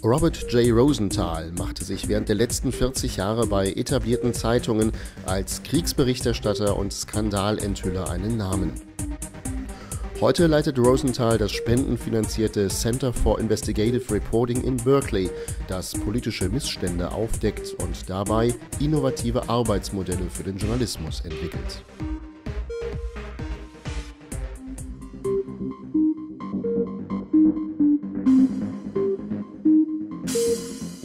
Robert J. Rosenthal machte sich während der letzten 40 Jahre bei etablierten Zeitungen als Kriegsberichterstatter und Skandalenthüller einen Namen. Heute leitet Rosenthal das spendenfinanzierte Center for Investigative Reporting in Berkeley, das politische Missstände aufdeckt und dabei innovative Arbeitsmodelle für den Journalismus entwickelt.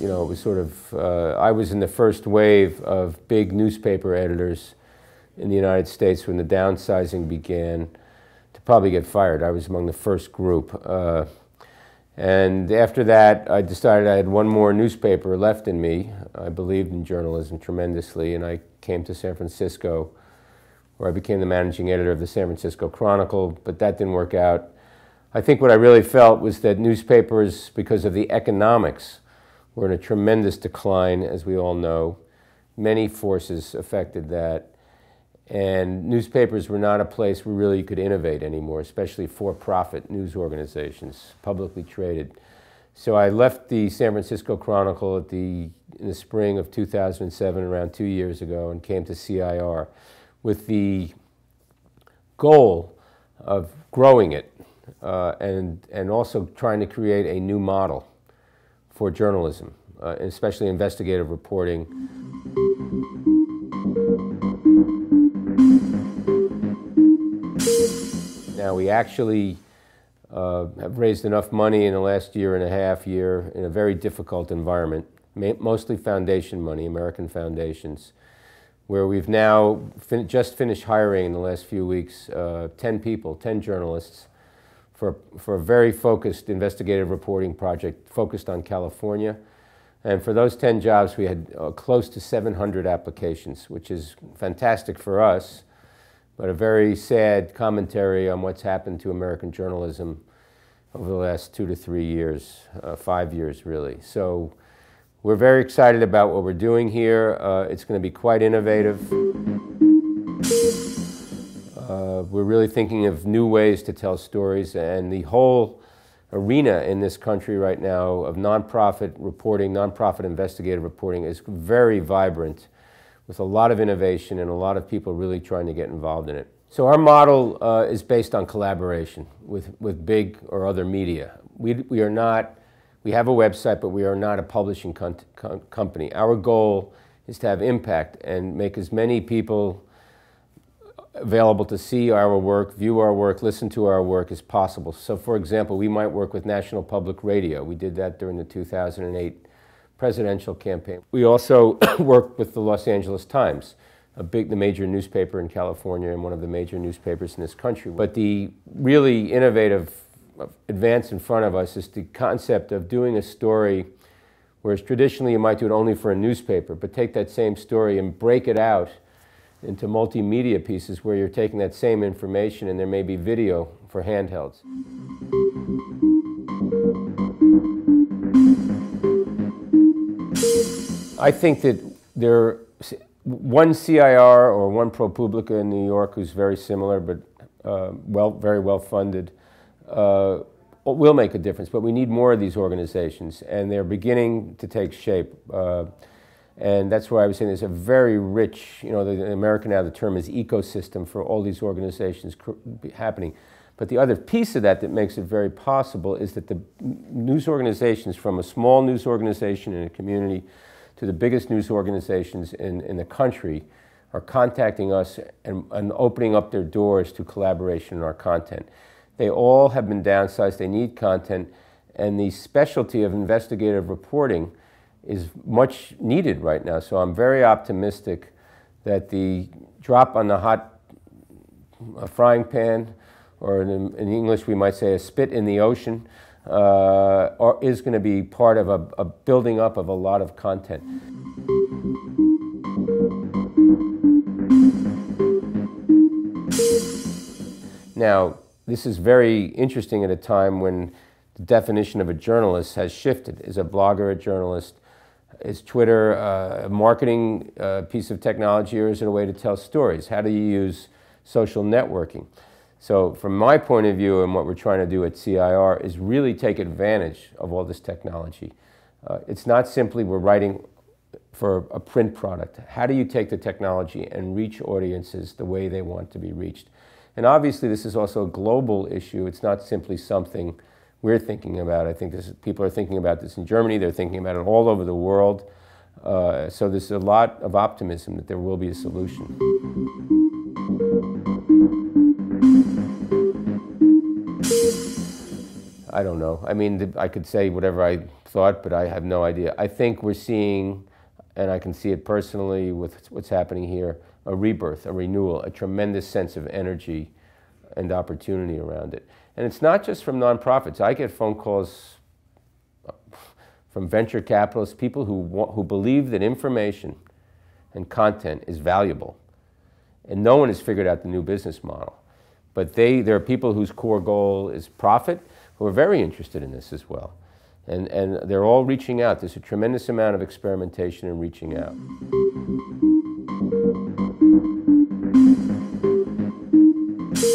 You know, it was sort of, I was in the first wave of big newspaper editors in the United States when the downsizing began to probably get fired. I was among the first group. And after that, I decided I had one more newspaper left in me. I believed in journalism tremendously, and I came to San Francisco, where I became the managing editor of the San Francisco Chronicle, but that didn't work out. I think what I really felt was that newspapers, because of the economics, were in a tremendous decline, as we all know. Many forces affected that. And newspapers were not a place where really you could innovate anymore, especially for-profit news organizations, publicly traded. So I left the San Francisco Chronicle in the spring of 2007, around 2 years ago, and came to CIR with the goal of growing it and also trying to create a new model for journalism, especially investigative reporting. Now we actually have raised enough money in the last year and a half in a very difficult environment, mostly foundation money, American foundations, where we've now just finished hiring in the last few weeks 10 people, 10 journalists, for a very focused investigative reporting project focused on California. And for those 10 jobs, we had close to 700 applications, which is fantastic for us, but a very sad commentary on what's happened to American journalism over the last 2 to 3 years, 5 years really. So we're very excited about what we're doing here. It's going to be quite innovative. We're really thinking of new ways to tell stories, and the whole arena in this country right now of nonprofit reporting, nonprofit investigative reporting is very vibrant with a lot of innovation and a lot of people really trying to get involved in it. So our model is based on collaboration with big or other media. We have a website, but we are not a publishing company. Our goal is to have impact and make as many people available to see our work, view our work, listen to our work as possible. So for example, we might work with National Public Radio. We did that during the 2008 presidential campaign. We also worked with the Los Angeles Times, the major newspaper in California and one of the major newspapers in this country. But the really innovative advance in front of us is the concept of doing a story, whereas traditionally you might do it only for a newspaper, but take that same story and break it out into multimedia pieces where you're taking that same information and there may be video for handhelds. I think that one CIR or one ProPublica in New York who's very similar but very well funded will make a difference, but we need more of these organizations, and they're beginning to take shape. And that's why I was saying there's a very rich, you know, the American now the term is ecosystem for all these organizations happening. But the other piece of that makes it very possible is that the news organizations, from a small news organization in a community to the biggest news organizations in the country, are contacting us and opening up their doors to collaboration in our content. They all have been downsized, they need content, and the specialty of investigative reporting is much needed right now. So I'm very optimistic that the drop on the hot frying pan, or in English we might say a spit in the ocean, is going to be part of a building up of a lot of content. Now, this is very interesting at a time when the definition of a journalist has shifted. Is a blogger a journalist? Is Twitter a marketing piece of technology, or is it a way to tell stories? How do you use social networking? So from my point of view, and what we're trying to do at CIR is really take advantage of all this technology It's not simply we're writing for a print product. How do you take the technology and reach audiences the way they want to be reached? And obviously this is also a global issue. It's not simply something we're thinking about. I think people are thinking about this in Germany. They're thinking about it all over the world. So there's a lot of optimism that there will be a solution. I don't know. I mean, I could say whatever I thought, but I have no idea. I think we're seeing, and I can see it personally with what's happening here, a rebirth, a renewal, a tremendous sense of energy and opportunity around it. And it's not just from nonprofits. I get phone calls from venture capitalists, people who believe that information and content is valuable. And no one has figured out the new business model. But there are people whose core goal is profit, who are very interested in this as well. And they're all reaching out. There's a tremendous amount of experimentation and reaching out.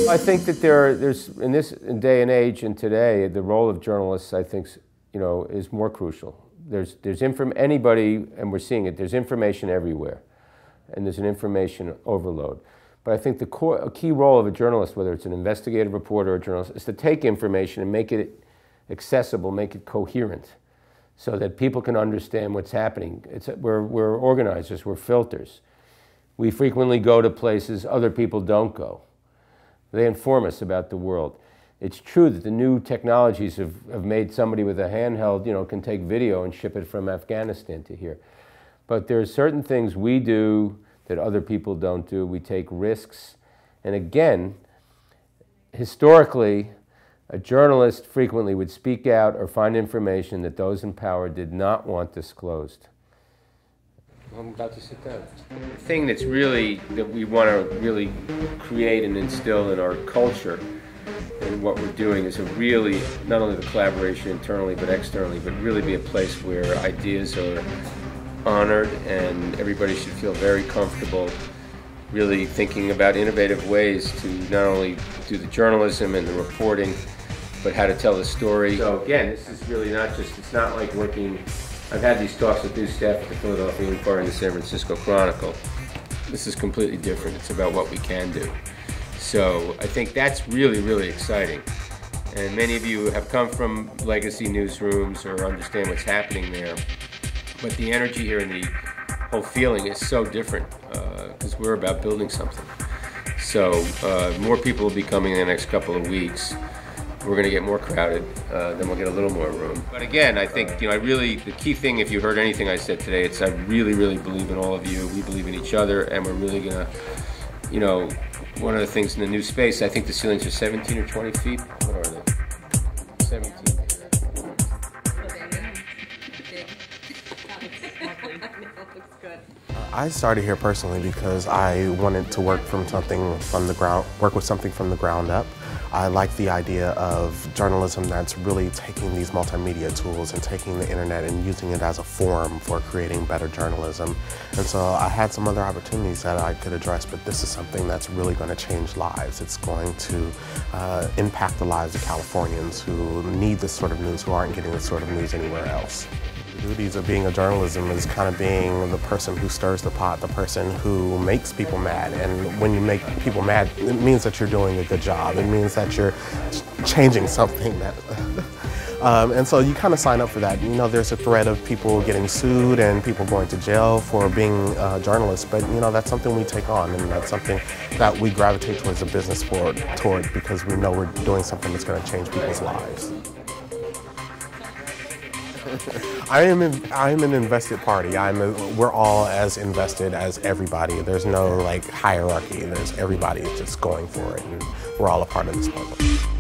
I think that there's in this day and age and today, the role of journalists, I think, is more crucial. There's anybody, and we're seeing it, there's information everywhere. And there's an information overload. But I think a key role of a journalist, whether it's an investigative reporter or a journalist, is to take information and make it accessible, make it coherent, so that people can understand what's happening. We're organizers, we're filters. We frequently go to places other people don't go. They inform us about the world. It's true that the new technologies have made somebody with a handheld, can take video and ship it from Afghanistan to here. But there are certain things we do that other people don't do. We take risks. And again, historically, a journalist frequently would speak out or find information that those in power did not want disclosed. I'm about to sit down. The thing that we want to really create and instill in our culture and what we're doing is not only the collaboration internally but externally, but really be a place where ideas are honored and everybody should feel very comfortable really thinking about innovative ways to not only do the journalism and the reporting, but how to tell the story. So again, this is really it's not like working, I've had these talks with new staff at the Philadelphia Inquirer and the San Francisco Chronicle. This is completely different. It's about what we can do. So I think that's really, really exciting. And many of you have come from legacy newsrooms or understand what's happening there. But the energy here and the whole feeling is so different because we're about building something. So more people will be coming in the next couple of weeks. We're going to get more crowded, then we'll get a little more room. But again, I think, the key thing, if you heard anything I said today, it's I really, really believe in all of you. We believe in each other, and we're really going to, one of the things in the new space, I think the ceilings are 17 or 20 feet. What are they? 17. I started here personally because I wanted to work with something from the ground up. I like the idea of journalism that's really taking these multimedia tools and taking the internet and using it as a forum for creating better journalism. And so I had some other opportunities that I could address, but this is something that's really going to change lives. It's going to impact the lives of Californians who need this sort of news, who aren't getting this sort of news anywhere else. The duties of being a journalism is kind of being the person who stirs the pot, the person who makes people mad. And when you make people mad, it means that you're doing a good job. It means that you're changing something. And so you kind of sign up for that. There's a threat of people getting sued and people going to jail for being journalists, but that's something we take on, and that's something that we gravitate towards a business toward because we know we're doing something that's going to change people's lives. I am an invested party. We're all as invested as everybody. There's no hierarchy. There's everybody just going for it, and we're all a part of this puzzle.